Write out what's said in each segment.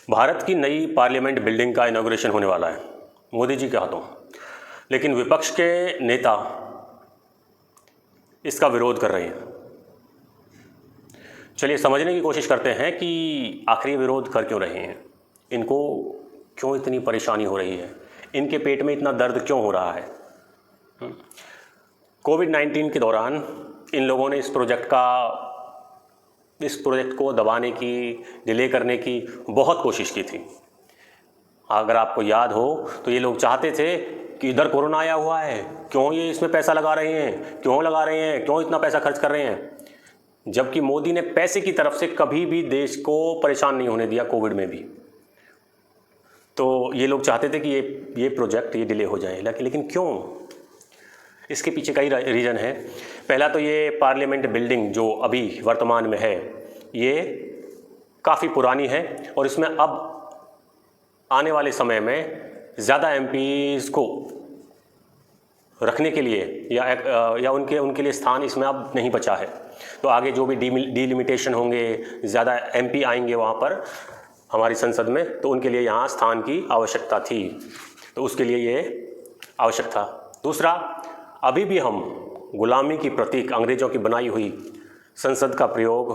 भारत की नई parliament building का इनॉग्रेशन होने वाला है मोदी जी के हाथों। लेकिन विपक्ष के नेता इसका विरोध कर रहे हैं। चलिए समझने की कोशिश करते हैं कि आखिर ये विरोध कर क्यों रहे हैं, इनको क्यों इतनी परेशानी हो रही है, इनके पेट में इतना दर्द क्यों हो रहा है। कोविड-19 के दौरान इन लोगों ने इस प्रोजेक्ट को दबाने की, डिले करने की बहुत कोशिश की थी। अगर आपको याद हो तो ये लोग चाहते थे कि इधर कोरोना आया हुआ है, क्यों ये इसमें पैसा लगा रहे हैं, क्यों इतना पैसा खर्च कर रहे हैं। जबकि मोदी ने पैसे की तरफ से कभी भी देश को परेशान नहीं होने दिया कोविड में भी। तो ये लोग चाहते थे कि ये प्रोजेक्ट ये डिले हो जाए। लेकिन क्यों? इसके पीछे कई रीज़न है। पहला तो ये पार्लियामेंट बिल्डिंग जो अभी वर्तमान में है ये काफ़ी पुरानी है और इसमें अब आने वाले समय में ज़्यादा एमपीज़ को रखने के लिए या उनके लिए स्थान इसमें अब नहीं बचा है। तो आगे जो भी डिलिमिटेशन होंगे, ज़्यादा एमपी आएंगे वहाँ पर हमारी संसद में, तो उनके लिए यहाँ स्थान की आवश्यकता थी। तो उसके लिए ये आवश्यक था। दूसरा, अभी भी हम गुलामी की प्रतीक अंग्रेज़ों की बनाई हुई संसद का प्रयोग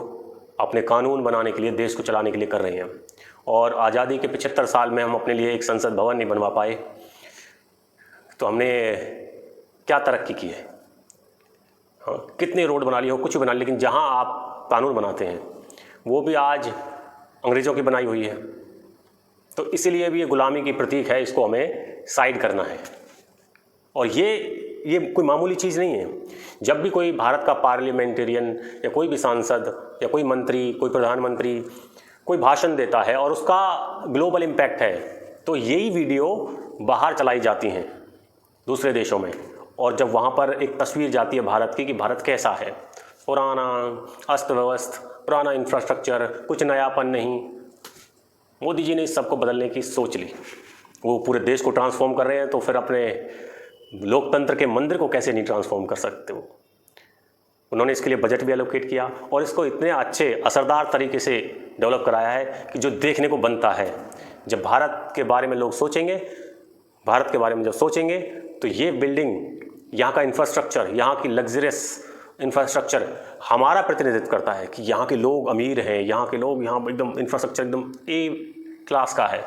अपने कानून बनाने के लिए, देश को चलाने के लिए कर रहे हैं। और आज़ादी के 75 साल में हम अपने लिए एक संसद भवन नहीं बनवा पाए, तो हमने क्या तरक्की की है। हाँ, कितने रोड बना लिए हो, कुछ भी बना लिए, लेकिन जहाँ आप कानून बनाते हैं वो भी आज अंग्रेज़ों की बनाई हुई है। तो इसीलिए भी ये गुलामी की प्रतीक है, इसको हमें साइड करना है। और ये कोई मामूली चीज़ नहीं है। जब भी कोई भारत का पार्लियामेंटेरियन या कोई भी सांसद या कोई मंत्री, कोई प्रधानमंत्री कोई भाषण देता है और उसका ग्लोबल इम्पैक्ट है, तो यही वीडियो बाहर चलाई जाती हैं दूसरे देशों में। और जब वहाँ पर एक तस्वीर जाती है भारत की कि भारत कैसा है, पुराना, अस्त व्यस्त, पुराना इंफ्रास्ट्रक्चर, कुछ नयापन नहीं। मोदी जी ने इस सबको बदलने की सोच ली। वो पूरे देश को ट्रांसफॉर्म कर रहे हैं, तो फिर अपने लोकतंत्र के मंदिर को कैसे नहीं ट्रांसफॉर्म कर सकते वो। उन्होंने इसके लिए बजट भी एलोकेट किया और इसको इतने अच्छे असरदार तरीके से डेवलप कराया है कि जो देखने को बनता है। जब भारत के बारे में लोग सोचेंगे, भारत के बारे में जब सोचेंगे, तो ये बिल्डिंग, यहाँ का इंफ्रास्ट्रक्चर, यहाँ की लग्जरियस इंफ्रास्ट्रक्चर हमारा प्रतिनिधित्व करता है कि यहाँ के लोग अमीर हैं, यहाँ के लोग, यहाँ एकदम इंफ्रास्ट्रक्चर एकदम ए क्लास का है।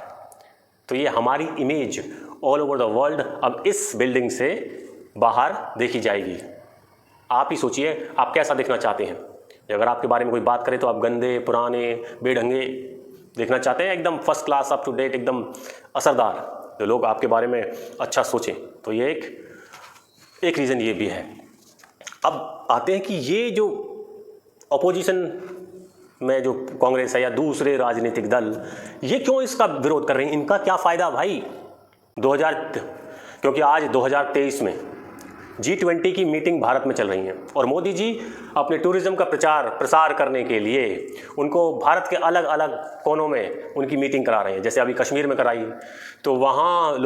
तो ये हमारी image all over the world अब इस बिल्डिंग से बाहर देखी जाएगी। आप ही सोचिए, आप कैसा देखना चाहते हैं। अगर आपके बारे में कोई बात करे तो आप गंदे, पुराने, बेढंगे देखना चाहते हैं, एकदम first class, up to date, एकदम असरदार, जो लोग आपके बारे में अच्छा सोचें। तो ये एक रीज़न ये भी है। अब आते हैं कि ये जो अपोजिशन में जो कांग्रेस है या दूसरे राजनीतिक दल, ये क्यों इसका विरोध कर रहे हैं, इनका क्या फ़ायदा भाई। क्योंकि आज 2023 में G20 की मीटिंग भारत में चल रही है और मोदी जी अपने टूरिज़्म का प्रसार करने के लिए उनको भारत के अलग अलग कोनों में उनकी मीटिंग करा रहे हैं। जैसे अभी कश्मीर में कराई, तो वहाँ उन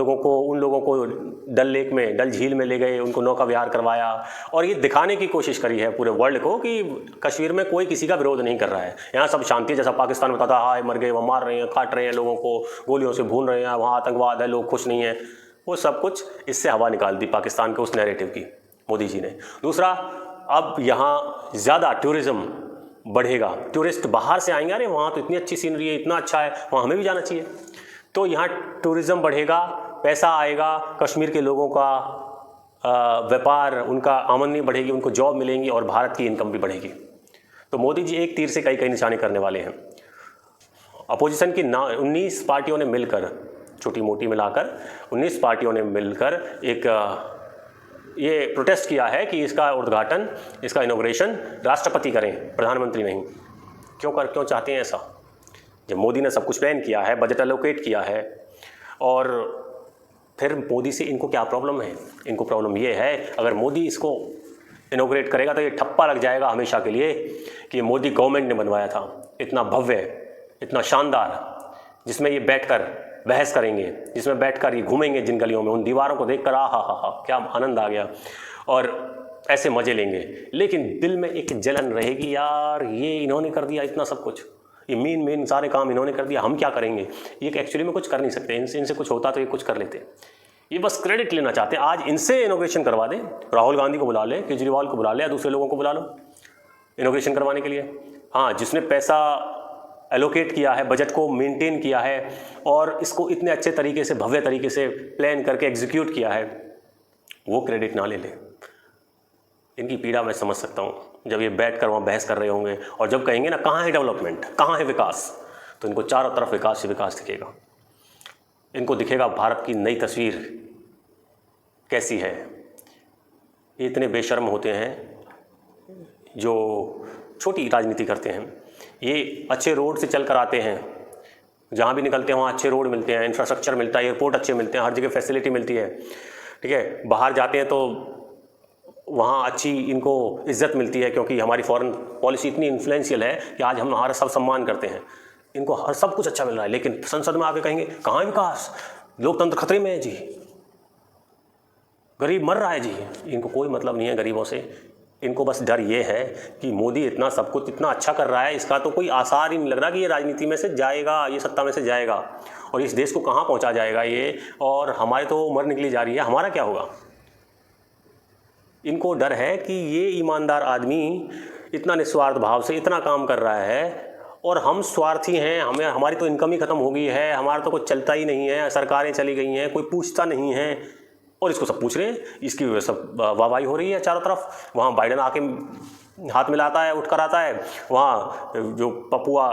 लोगों को डल झील में ले गए, उनको नौका विहार करवाया और ये दिखाने की कोशिश करी है पूरे वर्ल्ड को कि कश्मीर में कोई किसी का विरोध नहीं कर रहा है, यहाँ सब शांति है। जैसा पाकिस्तान में बताता, हाय मर गए, वहाँ मार रहे हैं, काट रहे हैं लोगों को, गोलियों से भून रहे हैं, वहाँ आतंकवाद है, लोग खुश नहीं हैं, वो सब कुछ इससे हवा निकाल दी पाकिस्तान के उस नैरेटिव की मोदी जी ने। दूसरा, अब यहाँ ज़्यादा टूरिज़्म बढ़ेगा, टूरिस्ट बाहर से आएंगे, अरे वहाँ तो इतनी अच्छी सीनरी है, इतना अच्छा है, वहाँ हमें भी जाना चाहिए। तो यहाँ टूरिज़्म बढ़ेगा, पैसा आएगा, कश्मीर के लोगों का व्यापार, उनका आमदनी बढ़ेगी, उनको जॉब मिलेंगी और भारत की इनकम भी बढ़ेगी। तो मोदी जी एक तीर से कई निशाने करने वाले हैं। अपोजिशन की 19 पार्टियों ने मिलकर, छोटी मोटी मिलाकर 19 पार्टियों ने मिलकर एक ये प्रोटेस्ट किया है कि इसका उद्घाटन, इसका इनॉग्रेशन राष्ट्रपति करें, प्रधानमंत्री नहीं। क्यों चाहते हैं ऐसा? जब मोदी ने सब कुछ प्लान किया है, बजट एलोकेट किया है, और फिर मोदी से इनको क्या प्रॉब्लम है? इनको प्रॉब्लम ये है, अगर मोदी इसको इनॉग्रेट करेगा तो ये ठप्पा लग जाएगा हमेशा के लिए कि मोदी गवर्नमेंट ने बनवाया था, इतना भव्य, इतना शानदार, जिसमें ये बैठकर बहस करेंगे, जिसमें बैठकर ये घूमेंगे जिन गलियों में, उन दीवारों को देखकर हा क्या आनंद आ गया, और ऐसे मज़े लेंगे। लेकिन दिल में एक जलन रहेगी, यार ये इन्होंने कर दिया इतना सब कुछ, ये मेन सारे काम इन्होंने कर दिया, हम क्या करेंगे। ये एक्चुअली में कुछ कर नहीं सकते, इनसे कुछ होता तो ये कुछ कर लेते। ये बस क्रेडिट लेना चाहते हैं। आज इनसे इनोग्रेशन करवा दें, राहुल गांधी को बुला ले, केजरीवाल को बुला ले, या दूसरे लोगों को बुला लो इनोग्रेशन करवाने के लिए। हाँ, जिसने पैसा एलोकेट किया है, बजट को मेंटेन किया है और इसको इतने अच्छे तरीके से, भव्य तरीके से प्लान करके एग्जीक्यूट किया है, वो क्रेडिट ना ले ले। इनकी पीड़ा मैं समझ सकता हूँ। जब ये बैठ कर वहाँ बहस कर रहे होंगे और जब कहेंगे ना कहाँ है डेवलपमेंट, कहाँ है विकास, तो इनको चारों तरफ विकास ही विकास दिखेगा। इनको दिखेगा भारत की नई तस्वीर कैसी है। ये इतने बेशर्म होते हैं जो छोटी राजनीति करते हैं। ये अच्छे रोड से चल कर आते हैं, जहाँ भी निकलते हैं वहाँ अच्छे रोड मिलते हैं, इंफ्रास्ट्रक्चर मिलता है, एयरपोर्ट अच्छे मिलते हैं, हर जगह फैसिलिटी मिलती है, ठीक है। बाहर जाते हैं तो वहाँ अच्छी इनको इज्जत मिलती है, क्योंकि हमारी फॉरेन पॉलिसी इतनी इन्फ्लुएंशियल है कि आज हम हमारा सब सम्मान करते हैं। इनको हर सब कुछ अच्छा मिल रहा है, लेकिन संसद में आके कहेंगे कहाँ है विकास, लोकतंत्र खतरे में है जी, गरीब मर रहा है जी। इनको कोई मतलब नहीं है गरीबों से। इनको बस डर ये है कि मोदी इतना सब कुछ इतना अच्छा कर रहा है, इसका तो कोई आसार ही नहीं लग रहा कि ये राजनीति में से जाएगा, ये सत्ता में से जाएगा, और इस देश को कहाँ पहुँचा जाएगा ये, और हमारी तो उम्र निकली जा रही है, हमारा क्या होगा। इनको डर है कि ये ईमानदार आदमी इतना निस्वार्थ भाव से इतना काम कर रहा है और हम स्वार्थी हैं, हमारी तो इनकम ही ख़त्म हो गई है, हमारा तो कुछ चलता ही नहीं है, सरकारें चली गई हैं, कोई पूछता नहीं है, और इसको सब पूछ रहे हैं। इसकी सब वाहवाही हो रही है चारों तरफ। वहाँ बाइडेन आके हाथ मिलाता है, उठ कर आता है, वहाँ जो पपुआ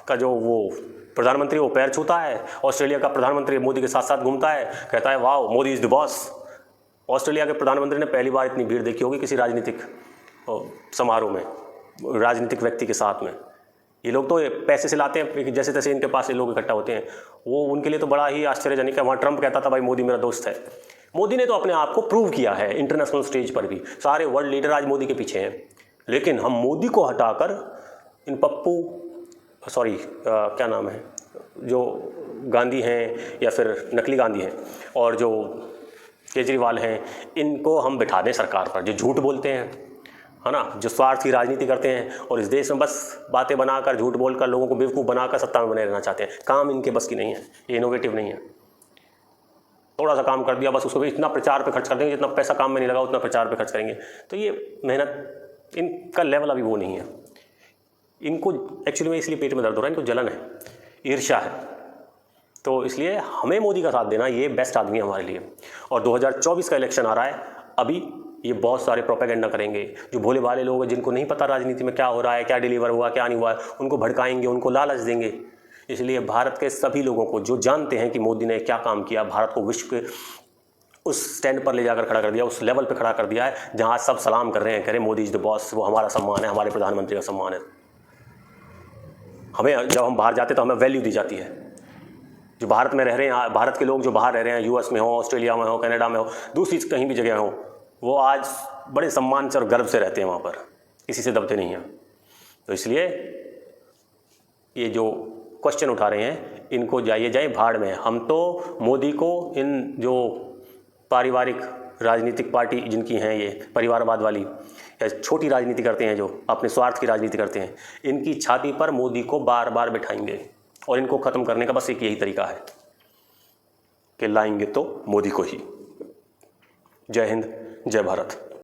का जो वो प्रधानमंत्री वो पैर छूता है, ऑस्ट्रेलिया का प्रधानमंत्री मोदी के साथ साथ घूमता है, कहता है वाह Modi is the boss. Australia के प्रधानमंत्री ने पहली बार इतनी भीड़ देखी होगी किसी राजनीतिक समारोह में, राजनीतिक व्यक्ति के साथ में। ये लोग तो पैसे से लाते हैं, जैसे तैसे इनके पास ये लोग इकट्ठा होते हैं, वो उनके लिए तो बड़ा ही आश्चर्यजनक है। वहाँ ट्रंप कहता था भाई मोदी मेरा दोस्त है। मोदी ने तो अपने आप को प्रूव किया है इंटरनेशनल स्टेज पर भी, सारे वर्ल्ड लीडर आज मोदी के पीछे हैं। लेकिन हम मोदी को हटाकर इन क्या नाम है जो गांधी हैं या फिर नकली गांधी हैं और जो केजरीवाल हैं, इनको हम बिठा दें सरकार पर, जो झूठ बोलते हैं, है ना, जो स्वार्थ की राजनीति करते हैं और इस देश में बस बातें बनाकर, झूठ बोलकर, लोगों को बेवकूफ़ बनाकर सत्ता में बने रहना चाहते हैं। काम इनके बस की नहीं है, ये इनोवेटिव नहीं है। थोड़ा सा काम कर दिया बस उसको भी इतना प्रचार पे खर्च कर देंगे, जितना पैसा काम में नहीं लगा उतना प्रचार पे खर्च करेंगे। तो ये मेहनत, इनका लेवल अभी वो नहीं है। इनको एक्चुअली में इसलिए पेट में दर्द हो रहा है, इनको जलन है, ईर्ष्या है। तो इसलिए हमें मोदी का साथ देना, ये बेस्ट आदमी है हमारे लिए। और 2024 का इलेक्शन आ रहा है, अभी ये बहुत सारे प्रोपेगेंडा करेंगे। जो भोले भाले लोग हैं जिनको नहीं पता राजनीति में क्या हो रहा है, क्या डिलीवर हुआ, क्या नहीं हुआ, उनको भड़काएंगे, उनको लालच देंगे। इसलिए भारत के सभी लोगों को जो जानते हैं कि मोदी ने क्या काम किया, भारत को विश्व के उस स्टैंड पर ले जाकर खड़ा कर दिया, उस लेवल पर खड़ा कर दिया है जहाँ सब सलाम कर रहे हैं, करें मोदी इज द बॉस, वो हमारा सम्मान है, हमारे प्रधानमंत्री का सम्मान है। हमें जब हम बाहर जाते तो हमें वैल्यू दी जाती है। जो भारत में रह रहे हैं, भारत के लोग जो बाहर रह रहे हैं, यूएस में हो, ऑस्ट्रेलिया में हो, कनाडा में हो, दूसरी कहीं भी जगह हो, वो आज बड़े सम्मान से और गर्व से रहते हैं वहाँ पर, किसी से दबते नहीं हैं। तो इसलिए ये जो क्वेश्चन उठा रहे हैं, इनको जाए भाड़ में। हम तो मोदी को, इन जो पारिवारिक राजनीतिक पार्टी जिनकी हैं, ये परिवारवाद वाली या छोटी राजनीति करते हैं, जो अपने स्वार्थ की राजनीति करते हैं, इनकी छाती पर मोदी को बार बार बिठाएंगे। और इनको ख़त्म करने का बस एक यही तरीका है कि लाएंगे तो मोदी को ही। जय हिंद, जय भारत।